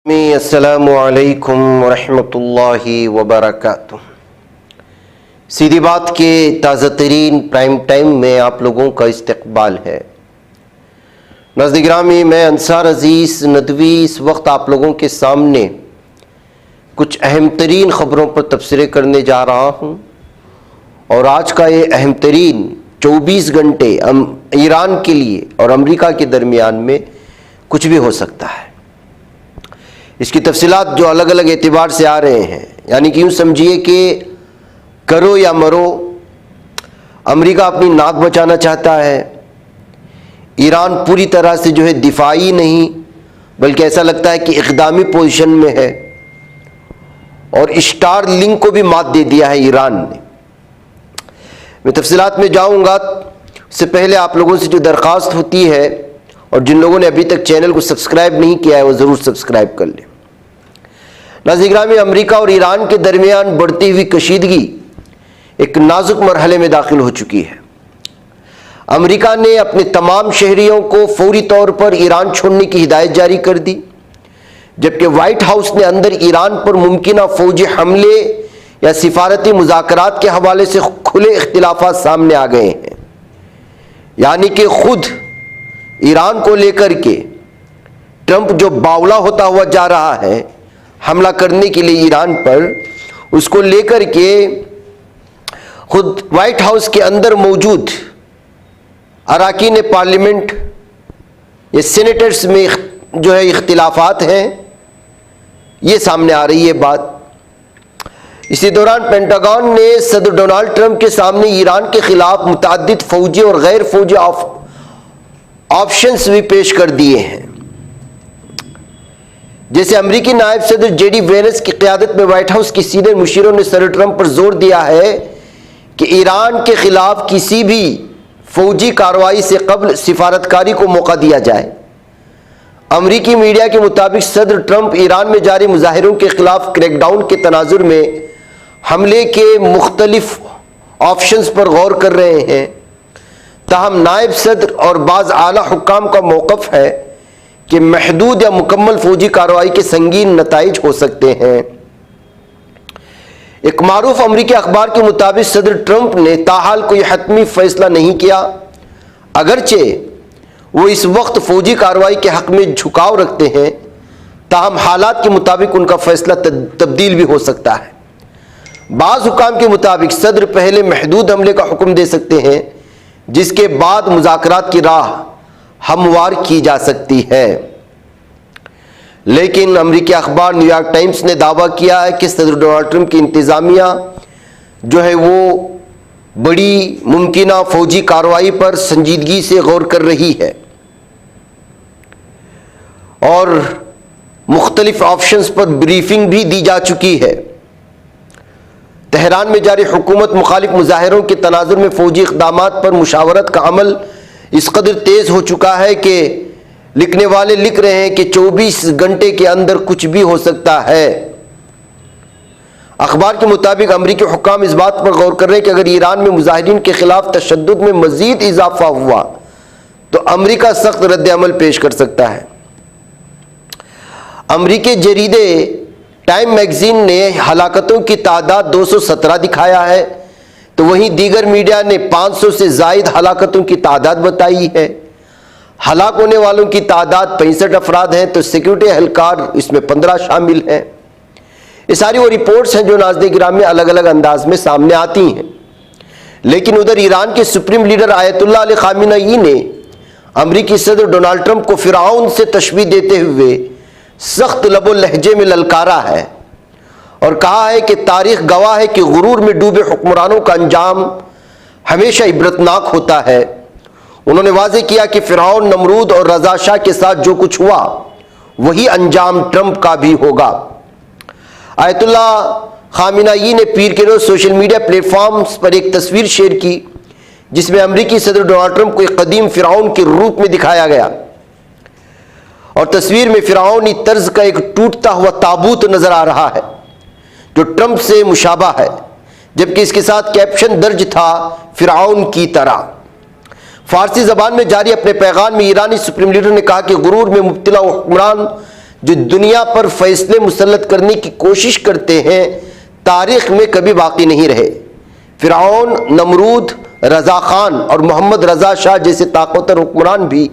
अस्सलामु अलैकुम वरहमतुल्लाहि वबरकातुह। सीधी बात के ताज़ा तरीन प्राइम टाइम में आप लोगों का इस्तकबाल है। नाज़रीन गिरामी, मैं अंसार अज़ीज़ नदवी इस वक्त आप लोगों के सामने कुछ अहम तरीन ख़बरों पर तबसरे करने जा रहा हूँ और आज का ये अहम तरीन 24 घंटे ईरान के लिए और अमेरिका के दरमियान में कुछ भी हो सकता है। इसकी तफसीलात जो अलग अलग एतबार से आ रहे हैं, यानी कि यूँ समझिए कि करो या मरो, अमेरिका अपनी नाक बचाना चाहता है। ईरान पूरी तरह से जो है दिफाई नहीं, बल्कि ऐसा लगता है कि इक़दामी पोजीशन में है और स्टार लिंक को भी मात दे दिया है ईरान ने। मैं तफसीलात में जाऊँगा, उससे पहले आप लोगों से जो दरख्वास्त होती है और जिन लोगों ने अभी तक चैनल को सब्सक्राइब नहीं किया है वो ज़रूर सब्सक्राइब कर लें। नाज़रीन गिरामी, अमेरिका और ईरान के दरमियान बढ़ती हुई कशीदगी एक नाजुक मरहले में दाखिल हो चुकी है। अमेरिका ने अपने तमाम शहरियों को फौरी तौर पर ईरान छोड़ने की हिदायत जारी कर दी, जबकि वाइट हाउस ने अंदर ईरान पर मुमकिन फौजी हमले या सिफारती मुज़ाकरात के हवाले से खुले इख्तिलाफात सामने आ गए हैं। यानी कि खुद ईरान को लेकर के ट्रंप जो बावला होता हुआ जा रहा है हमला करने के लिए ईरान पर, उसको लेकर के खुद वाइट हाउस के अंदर मौजूद अरकान पार्लियामेंट या सेनेटर्स में जो है इख्तिलाफात हैं, ये सामने आ रही है बात। इसी दौरान पेंटागन ने सदर डोनाल्ड ट्रंप के सामने ईरान के खिलाफ मुतअद्दिद फौजी और गैर फौजी ऑप्शंस भी पेश कर दिए हैं। जैसे अमेरिकी नायब सदर जेडी वेंस की क़यादत में व्हाइट हाउस के सीनियर मुशीरों ने सदर ट्रंप पर जोर दिया है कि ईरान के खिलाफ किसी भी फौजी कार्रवाई से कबल सिफारतकारी को मौका दिया जाए। अमेरिकी मीडिया के मुताबिक सदर ट्रंप ईरान में जारी मुजाहिरों के खिलाफ क्रैकडाउन के तनाजुर में हमले के मुख्तलिफ ऑप्शंस पर गौर कर रहे हैं। ताहम नायब सदर और बाज़ आला हुक्काम का मौक़िफ़ है कि महदूद या मुकम्मल फौजी कार्रवाई के संगीन नताइज हो सकते हैं। एक मारूफ अमरीकी अखबार के मुताबिक सदर ट्रंप ने ताहाल कोई हतमी फैसला नहीं किया, अगरचे वो इस वक्त फौजी कार्रवाई के हक में झुकाव रखते हैं। ताहम हालात के मुताबिक उनका फैसला तब्दील भी हो सकता है। बाज़ हुक्काम के मुताबिक सदर पहले महदूद हमले का हुक्म दे सकते हैं, जिसके बाद मुज़ाकरात की राह हमवार की जा सकती है। लेकिन अमेरिकी अखबार न्यूयॉर्क टाइम्स ने दावा किया है कि सदर डोनाल्ड ट्रंप की इंतज़ामिया जो है वो बड़ी मुमकिना फौजी कार्रवाई पर संजीदगी से गौर कर रही है और मुख्तलिफ ऑप्शंस पर ब्रीफिंग भी दी जा चुकी है। तेहरान में जारी हुकूमत मुखालिफ मुजाहिरों के तनाजुर में फौजी इक़दामात पर मुशावरत का अमल इस कदर तेज़ हो चुका है कि लिखने वाले लिख रहे हैं कि 24 घंटे के अंदर कुछ भी हो सकता है। अखबार के मुताबिक अमरीकी हुक्काम इस बात पर गौर कर रहे हैं कि अगर ईरान में मुजाहिरीन के खिलाफ तशद्दुद में मजीद इजाफा हुआ तो अमरीका सख्त रद्द अमल पेश कर सकता है। अमरीकी जरीदे टाइम मैगजीन ने हलाकतों की तादाद 217 दिखाया है, तो वहीं दीगर मीडिया ने 500 से ज़ायद हलाकतों की तादाद बताई है। हलाक होने वालों की तादाद 65 अफराद हैं, तो सिक्योरिटी एहलकार इसमें 15 शामिल हैं। ये सारी वो रिपोर्ट्स हैं जो नाज़रीन गिरामी अलग अलग अंदाज में सामने आती हैं। लेकिन उधर ईरान के supreme leader Ayatollah Ali Khamenei ने अमरीकी सदर डोनाल्ड ट्रंप को फिरौन से तशबीह देते हुए सख्त लबो लहजे में ललकारा है और कहा है कि तारीख गवाह है कि गुरूर में डूबे हुक्मरानों का अंजाम हमेशा इबरतनाक होता है। उन्होंने वाज़ेह किया कि फिरौन, नमरूद और रज़ा शाह के साथ जो कुछ हुआ वही अंजाम ट्रंप का भी होगा। आयतुल्लाह खामेनेई ने पीर के रोज़ सोशल मीडिया प्लेटफॉर्म्स पर एक तस्वीर शेयर की, जिसमें अमरीकी सदर डोनाल्ड ट्रंप को एक कदीम फिरौन के रूप में दिखाया गया और तस्वीर में फिरौनी तर्ज का एक टूटता हुआ ताबूत नजर आ रहा है जो ट्रंप से मुशाबा है, जबकि इसके साथ कैप्शन दर्ज था फिरौन की तरह। फारसी जबान में जारी अपने पैगाम में ईरानी सुप्रीम लीडर ने कहा कि गुरूर में मुब्तला हुक्मरान जो दुनिया पर फैसले मुसल्लत करने की कोशिश करते हैं, तारीख में कभी बाकी नहीं रहे। फिरौन, नमरूद, रज़ा खान और मोहम्मद रज़ा शाह जैसे ताकतवर हुक्मरान भी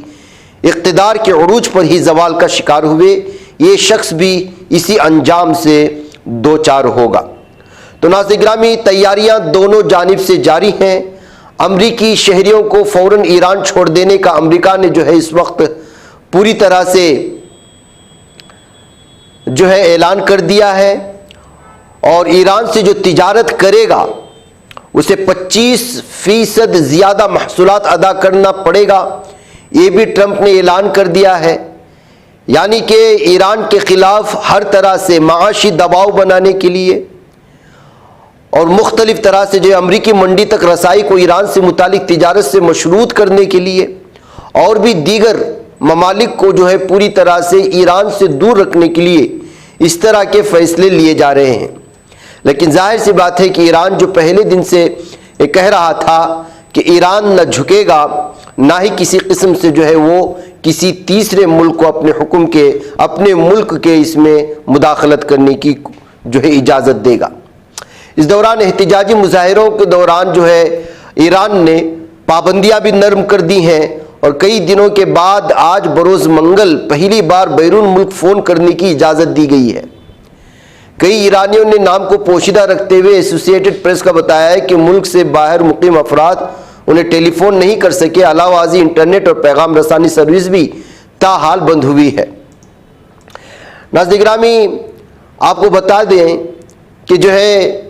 इक़्तिदार के उरूज पर ही ज़वाल का शिकार हुए। ये शख्स भी इसी अंजाम से दो चार होगा। तो नाज़रीन गिरामी, तैयारियां दोनों जानिब से जारी हैं। अमरीकी शहरियों को फ़ौरन ईरान छोड़ देने का अमरीका ने जो है इस वक्त पूरी तरह से जो है ऐलान कर दिया है, और ईरान से जो तिजारत करेगा उसे 25% ज़्यादा महसूलात अदा करना पड़ेगा। ये भी ट्रंप ने ऐलान कर दिया है। यानी कि ईरान के ख़िलाफ़ हर तरह से माशी दबाव बनाने के लिए और मुख्तलिफ तरह से जो अमरीकी मंडी तक रसाई को ईरान से मुतालिक तिजारत से मशरूत करने के लिए और भी दीगर ममालिक को जो है पूरी तरह से ईरान से दूर रखने के लिए इस तरह के फ़ैसले लिए जा रहे हैं। लेकिन जाहिर सी बात है कि ईरान जो पहले दिन से कह रहा था कि ईरान न झुकेगा, ना ही किसी किस्म से जो है वो किसी तीसरे मुल्क को अपने हुक्म के, अपने मुल्क के इसमें मुदाखलत करने की जो है इजाज़त देगा। इस दौरान एहतिजाजी मुजाहिरों के दौरान जो है ईरान ने पाबंदियां भी नरम कर दी हैं, और कई दिनों के बाद आज बरोज़ मंगल पहली बार बैरून मुल्क फ़ोन करने की इजाज़त दी गई है। कई ईरानियों ने नाम को पोशीदा रखते हुए एसोसिएटेड प्रेस का बताया है कि मुल्क से बाहर मुकीम अफराद उन्हें टेलीफोन नहीं कर सके। अलावाजी इंटरनेट और पैगाम रसानी सर्विस भी ताहाल बंद हुई है। नाज़रीन गिरामी, आपको बता दें कि जो है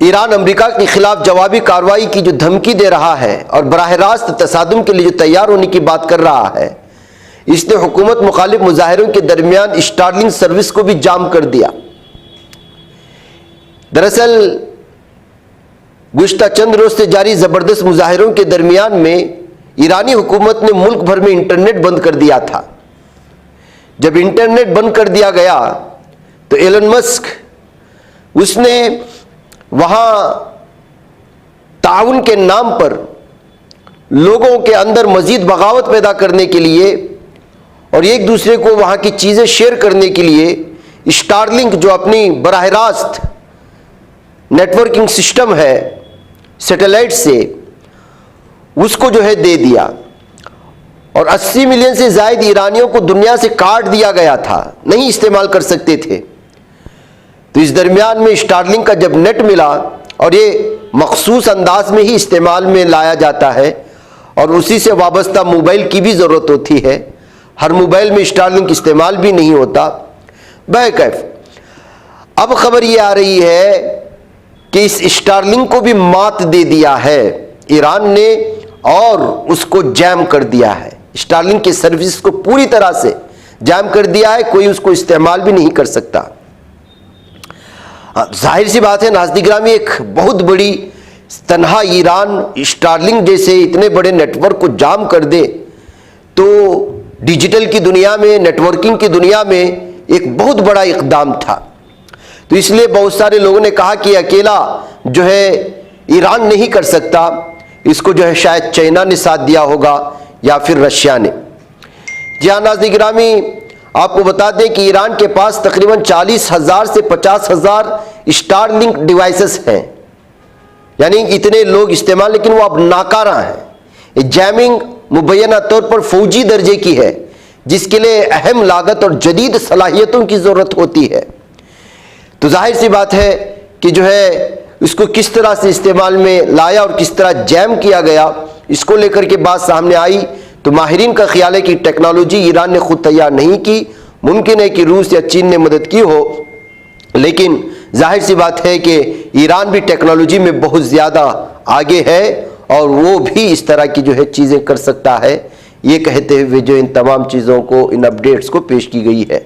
ईरान अमेरिका के खिलाफ जवाबी कार्रवाई की जो धमकी दे रहा है और बराह रास्त तसादुम के लिए जो तैयार होने की बात कर रहा है, इसने हुकूमत मुखालिफ मुजाहिरों के दरमियान स्टारलिंक सर्विस को भी जाम कर दिया। दरअसल गुज़श्ता चंद रोज से जारी ज़बरदस्त मुजाहिरों के दरमियान में ईरानी हुकूमत ने मुल्क भर में इंटरनेट बंद कर दिया था। जब इंटरनेट बंद कर दिया गया तो एलन मस्क उसने वहाँ ताउन के नाम पर लोगों के अंदर मज़ीद बगावत पैदा करने के लिए और एक दूसरे को वहाँ की चीज़ें शेयर करने के लिए स्टारलिंक जो अपनी बराह रास्त नेटवर्किंग सिस्टम है सैटेलाइट से, उसको जो है दे दिया, और 80 मिलियन से ज़ायद ईरानियों को दुनिया से काट दिया गया था, नहीं इस्तेमाल कर सकते थे। तो इस दरमियान में स्टारलिंक का जब नेट मिला, और ये मखसूस अंदाज में ही इस्तेमाल में लाया जाता है और उसी से वाबस्ता मोबाइल की भी ज़रूरत होती है, हर मोबाइल में स्टारलिंक इस्तेमाल भी नहीं होता। बहरकैफ अब खबर ये आ रही है कि इस स्टारलिंक को भी मात दे दिया है ईरान ने और उसको जैम कर दिया है। स्टारलिंक की सर्विस को पूरी तरह से जैम कर दिया है, कोई उसको इस्तेमाल भी नहीं कर सकता। जाहिर सी बात है नाज़रीन गिरामी, एक बहुत बड़ी तन्हा ईरान स्टारलिंक जैसे इतने बड़े नेटवर्क को जाम कर दे तो डिजिटल की दुनिया में, नेटवर्किंग की दुनिया में एक बहुत बड़ा इक़दाम था। तो इसलिए बहुत सारे लोगों ने कहा कि अकेला जो है ईरान नहीं कर सकता, इसको जो है शायद चाइना ने साथ दिया होगा या फिर रशिया ने। जी हाँ नाज़रीन गिरामी, आपको बता दें कि ईरान के पास तकरीबन 40,000 से 50,000 स्टारलिंक डिवाइसेस हैं, यानी इतने लोग इस्तेमाल, लेकिन वो अब नाकारा हैं। जैमिंग मुबैना तौर पर फौजी दर्जे की है, जिसके लिए अहम लागत और जदीद सलाहियतों की ज़रूरत होती है। तो जाहिर सी बात है कि जो है इसको किस तरह से इस्तेमाल में लाया और किस तरह जैम किया गया, इसको लेकर के बात सामने आई तो माहिरीन का ख्याल है कि टेक्नोलॉजी ईरान ने खुद तैयार नहीं की। मुमकिन है कि रूस या चीन ने मदद की हो, लेकिन जाहिर सी बात है कि ईरान भी टेक्नोलॉजी में बहुत ज़्यादा आगे है और वो भी इस तरह की जो है चीज़ें कर सकता है, ये कहते हुए जो इन तमाम चीज़ों को, इन अपडेट्स को पेश की गई है।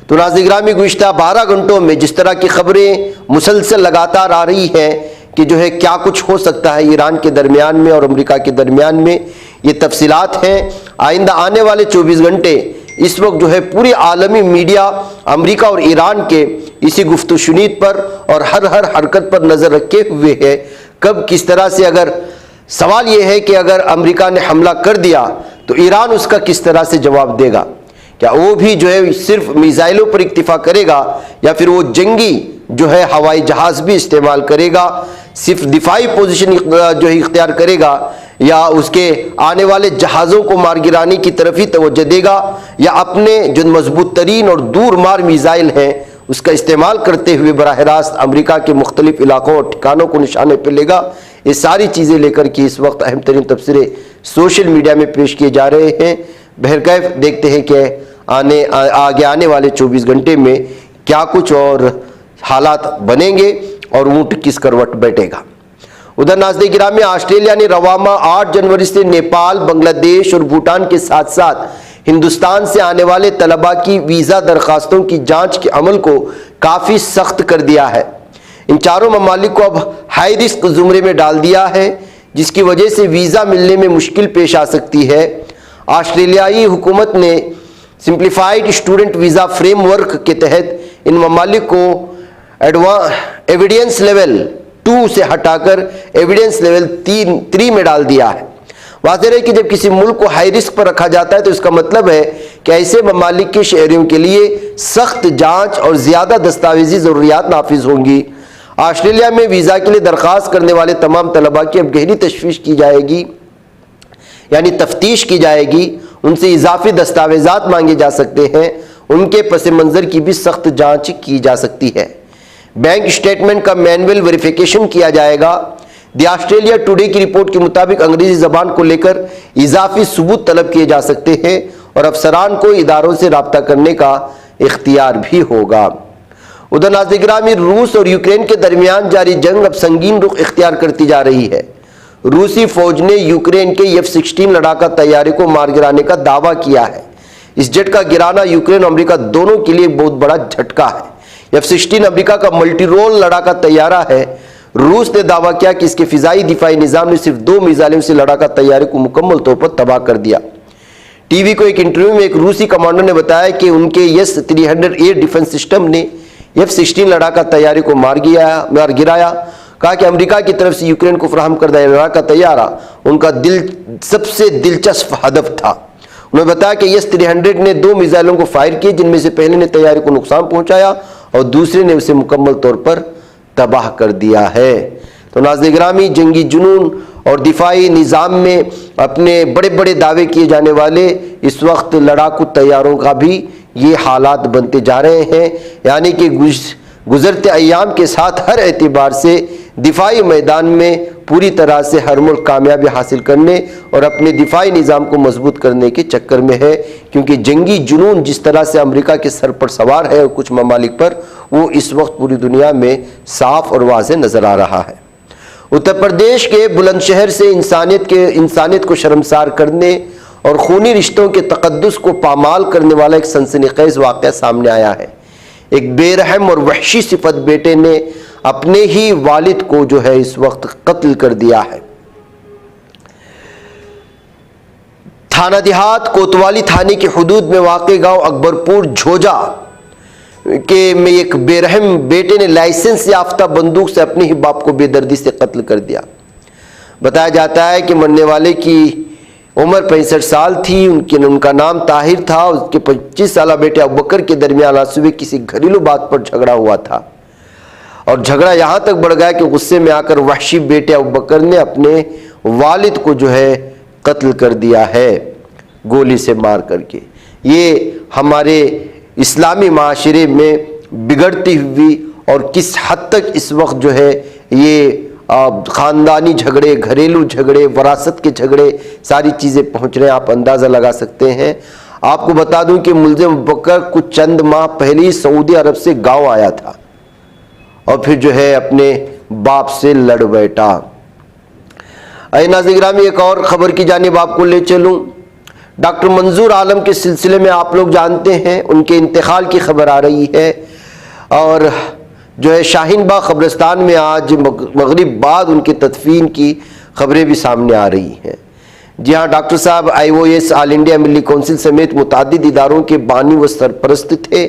तो नाज़रीन गिरामी, गुज़श्ता 12 घंटों में जिस तरह की खबरें मुसलसल लगातार आ रही हैं कि जो है क्या कुछ हो सकता है ईरान के दरमियान में और अमेरिका के दरमियान में, ये तफसीलात हैं। आइंदा आने वाले 24 घंटे इस वक्त जो है पूरी आलमी मीडिया अमेरिका और ईरान के इसी गुफ्तगू शुनीद पर और हर हरकत पर नज़र रखे हुए है। कब किस तरह से, अगर सवाल ये है कि अगर अमेरिका ने हमला कर दिया तो ईरान उसका किस तरह से जवाब देगा, क्या वो भी जो है सिर्फ मिसाइलों पर इक्तिफा करेगा या फिर वो जंगी जो है हवाई जहाज भी इस्तेमाल करेगा, सिर्फ दिफाई पोजीशन जो है इख्तियार करेगा, या उसके आने वाले जहाज़ों को मार गिराने की तरफ ही तवज्जो देगा, या अपने जो मजबूत तरीन और दूर मार मिसाइल हैं उसका इस्तेमाल करते हुए बराह रास्त अमरीका के मुख्तलिफ इलाकों और ठिकानों को निशाने पर लेगा। ये सारी चीज़ें लेकर के इस वक्त अहम तरीन तबसरे सोशल मीडिया में पेश किए जा रहे हैं। बहरकैफ देखते हैं कि आगे आने वाले 24 घंटे में क्या कुछ और हालात बनेंगे और ऊंट किस करवट बैठेगा। उधर नाज़रीन गिरामी, ऑस्ट्रेलिया ने रवामा 8 जनवरी से नेपाल, बांग्लादेश और भूटान के साथ साथ हिंदुस्तान से आने वाले तलबा की वीज़ा दरखास्तों की जांच के अमल को काफ़ी सख्त कर दिया है। इन चारों ममालिक को अब हाई रिस्क ज़ुमरे में डाल दिया है, जिसकी वजह से वीज़ा मिलने में मुश्किल पेश आ सकती है। ऑस्ट्रेलियाई हुकूमत ने सिंप्लीफाइड स्टूडेंट वीज़ा फ्रेमवर्क के तहत इन ममालिक को एविडेंस लेवल 2 से हटाकर एविडेंस लेवल 3 में डाल दिया है। वाज़ेह है कि जब किसी मुल्क को हाई रिस्क पर रखा जाता है तो इसका मतलब है कि ऐसे ममालिक के शहरियों के लिए सख्त जांच और ज़्यादा दस्तावेजी ज़रूरियात नाफिज होंगी। ऑस्ट्रेलिया में वीज़ा के लिए दरख्वास्त करने वाले तमाम तलबा की अब गहरी तशवीश की जाएगी, यानी तफ्तीश की जाएगी, उनसे इजाफी दस्तावेजात मांगे जा सकते हैं, उनके पस मंज़र की भी सख्त जाँच की जा सकती है। बैंक स्टेटमेंट का मैनुअल वेरिफिकेशन किया जाएगा। द ऑस्ट्रेलिया टुडे की रिपोर्ट के मुताबिक अंग्रेजी ज़बान को लेकर इजाफी सबूत तलब किए जा सकते हैं और अफसरान को इदारों से रब्ता करने का इख्तियार भी होगा। उधर नाज़रीन गिरामी, रूस और यूक्रेन के दरमियान जारी जंग अब संगीन रुख इख्तियार करती जा रही है। रूसी फौज ने यूक्रेन के F-16 लड़ाका तैयारे को मार गिराने का दावा किया है। इस जेट का गिराना यूक्रेन और अमेरिका दोनों के लिए बहुत बड़ा झटका है। F-16 अमेरिका का मल्टी रोल लड़ाका तैयारा है। रूस ने दावा किया कि इसके फिजाई दिफाई निज़ाम ने सिर्फ 2 मिसाइलों से लड़ाका तैयारे को मुकम्मल तौर पर तबाह कर दिया। टीवी को एक इंटरव्यू में एक रूसी कमांडर ने बताया कि उनके S-300 एयर डिफेंस सिस्टम ने F-16 लड़ाका तैयारे को मार गिराया। कहा कि अमेरिका की तरफ से यूक्रेन को फराहम करदा लड़ाका तैयारा उनका सबसे दिलचस्प हदफ था। उन्होंने बताया कि S-300 ने 2 मिसाइलों को फायर किए, जिनमें से पहले ने तैयारी को नुकसान पहुंचाया और दूसरे ने उसे मुकम्मल तौर पर तबाह कर दिया है। तो नाज़रीन गिरामी, जंगी जुनून और दिफाई निज़ाम में अपने बड़े बड़े दावे किए जाने वाले इस वक्त लड़ाकू तैयारों का भी ये हालात बनते जा रहे हैं, यानी कि गुज़रते अय्याम के साथ हर एतबार से दिफाई मैदान में पूरी तरह से हर मुल्क कामयाबी हासिल करने और अपने दिफाई निज़ाम को मजबूत करने के चक्कर में है, क्योंकि जंगी जुनून जिस तरह से अमेरिका के सर पर सवार है और कुछ ममालिक पर, वो इस वक्त पूरी दुनिया में साफ और वाज़ेह नज़र आ रहा है। उत्तर प्रदेश के बुलंदशहर से इंसानियत को शर्मसार करने और खूनी रिश्तों के तक़द्दुस को पामाल करने वाला एक सनसनीखेज़ वाक़या सामने आया है। एक बेरहम और वहशी सिफत बेटे ने अपने ही वालिद को जो है इस वक्त कत्ल कर दिया है। थाना देहात कोतवाली थाने के हुदूद में वाक़े गांव अकबरपुर झोजा के में एक बेरहम बेटे ने लाइसेंस याफ्ता बंदूक से अपने ही बाप को बेदर्दी से कत्ल कर दिया। बताया जाता है कि मरने वाले की उम्र 65 साल थी। उनका नाम ताहिर था। उसके 25 साल बेटे अबूबकर के दरमियान आज सुबह किसी घरेलू बात पर झगड़ा हुआ था और झगड़ा यहाँ तक बढ़ गया कि गुस्से में आकर वहशी बेटे अबूबकर ने अपने वालिद को जो है कत्ल कर दिया है, गोली से मार करके। ये हमारे इस्लामी माशरे में बिगड़ती हुई और किस हद तक इस वक्त जो है ये ख़ानदानी झगड़े, घरेलू झगड़े, वरासत के झगड़े, सारी चीज़ें पहुँच रहे हैं, आप अंदाज़ा लगा सकते हैं। आपको बता दूं कि मुल्ज़िम अबूबकर कुछ चंद माह पहले ही सऊदी अरब से गाँव आया था और फिर जो है अपने बाप से लड़ बैठा। नाज़रीन गिरामी, एक और ख़बर की जानिब आपको ले चलूँ। डॉक्टर मंजूर आलम के सिलसिले में आप लोग जानते हैं उनके इंतकाल की खबर आ रही है और जो है शाहीन बाग कब्रिस्तान में आज मगरिब बाद उनके तदफीन की खबरें भी सामने आ रही हैं। जी हाँ, डॉक्टर साहब IOS ऑल इंडिया मिली कौंसिल समेत मुतादिद इदारों के बानी व सरपरस्त थे।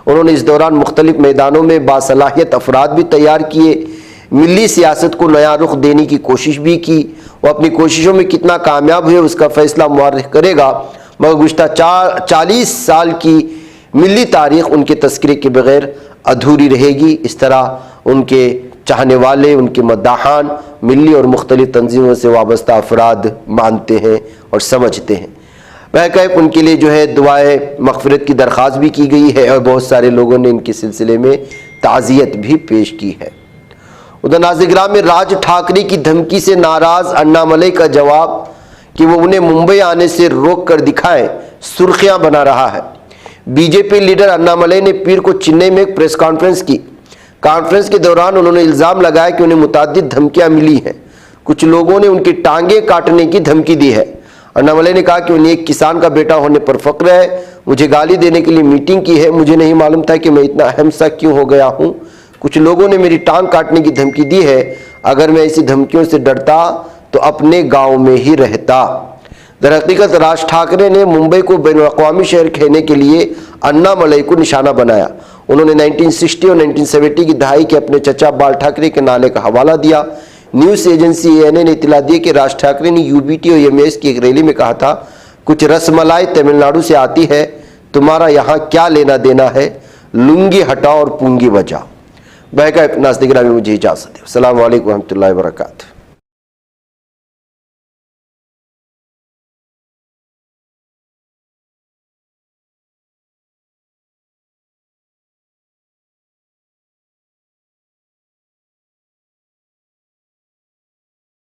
उन्होंने इस दौरान मुख्तलिफ मैदानों में बासलाहियत अफराद भी तैयार किए, मिली सियासत को नया रुख देने की कोशिश भी की। वो अपनी कोशिशों में कितना कामयाब हुए उसका फैसला मुअर्रिख करेगा मगर गुज़श्ता 40 साल की मिली तारीख़ उनके तस्करे के बग़ैर अधूरी रहेगी। इस तरह उनके चाहने वाले, उनके मद्दाहान मिली और मुख्तलिफ तंजीमों से वाबस्ता अफराद मानते हैं और समझते हैं। बहरकैफ उनके लिए जो है दुआए मग़फ़िरत की दरख्वास्त भी की गई है और बहुत सारे लोगों ने इनके सिलसिले में ताज़ियत भी पेश की है। उधर नाज़िग्राम में राज ठाकरे की धमकी से नाराज़ अन्नामलई का जवाब कि वो उन्हें मुंबई आने से रोक कर दिखाएं सुर्खियां बना रहा है। बीजेपी लीडर अन्नामलई ने पीर को चेन्नई में एक प्रेस कॉन्फ्रेंस की। कॉन्फ्रेंस के दौरान उन्होंने इल्ज़ाम लगाया कि उन्हें मुताद्दिद धमकियां मिली हैं। कुछ लोगों ने उनकी टांगें काटने की धमकी दी है। अन्नामलई ने कहा कि उन्हें एक किसान का बेटा होने पर फ़ख्र है। मुझे गाली देने के लिए मीटिंग की है। मुझे नहीं मालूम था कि मैं इतना अहम सा क्यों हो गया हूँ। कुछ लोगों ने मेरी टांग काटने की धमकी दी है। अगर मैं ऐसी धमकियों से डरता तो अपने गाँव में ही रहता। दरहकीकत राज ठाकरे ने मुंबई को बैनुल-अक़वामी शहर कहने के लिए अन्नामलई को निशाना बनाया। उन्होंने 1960 और 1970 की दहाई के अपने चचा बाल ठाकरे के नाले का हवाला दिया। न्यूज़ एजेंसी ANA ने इतला दी कि राज ठाकरे ने UBT और MAS की एक रैली में कहा था, कुछ रसमलाई तमिलनाडु से आती है, तुम्हारा यहाँ क्या लेना देना है, लुंगी हटाओ और पूंगी बजाओ। बहका नाज़िग्राम में मुझे इजाज़त है। अस्सलामु अलैकुम व रहमतुल्लाहि व बरकातुहू।